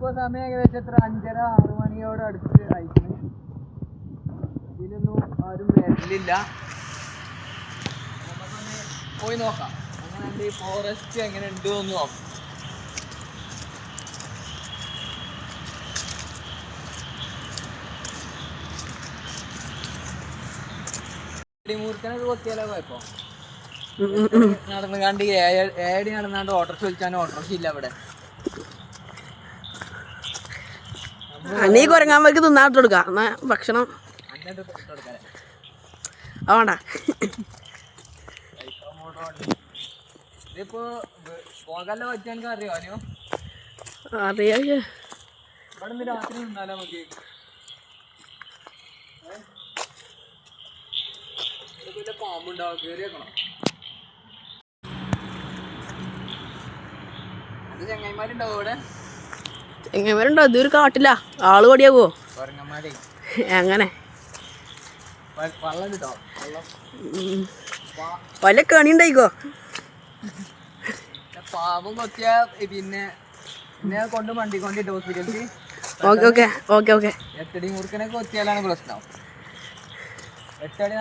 ഇപ്പൊ സമയം ഏകദേശം എത്ര 5:30-6 മണിയോട് അടുത്ത് അയക്കുന്നു. ഇതിലൊന്നും ആരും വരലില്ല. നമുക്കൊന്ന് പോയി നോക്കാം അങ്ങനെ ഈ ഫോറസ്റ്റ് എങ്ങനെ ഉണ്ട് എന്ന് നോക്കാം. മൂർക്കനൊക്കെ കൊത്തിയാലോ കുഴപ്പോ നടന്നു കണ്ട് ഏടി നടന്നാണ്ട് ഓട്ടോറിക്ഷ വിളിച്ചാലും ഓട്ടോറിക്ഷ ഇല്ല അവിടെ. നീ കുരങ്ങാൻ തിന്നാട്ട് കൊടുക്കാം എന്നാ ഭക്ഷണം വേണ്ട. ഇതിപ്പോ പോകാല്ലോ പറ്റാൻ അറിയാനോ അറിയാ. ഇവിടെ നിന്ന് രാത്രി നിന്നാലോ നമുക്ക്. പാമ്പുണ്ടാവും കേറിയേക്കണം. അത് ചെങ്ങന്മാരുണ്ടാവും ഇവിടെ. ചെങ്ങന്മാരുണ്ടോ? ഇതൊരു കാട്ടില്ല. ആള് പടിയാവോ കൊരങ്ങന്മാരെ അങ്ങനെ വെള്ളം കിട്ടോ? വല്ല കണി ഉണ്ടായിക്കോ. പാമ്പും കൊത്തിയ പിന്നെ കൊണ്ട് വണ്ടിക്കൊണ്ടിട്ട് ഹോസ്പിറ്റലിൽ. Okay okay okay okay. 8 അടി മൂർക്കനൊക്കെ കൊത്തിയാലാണ് പ്രശ്നം. 8 അടി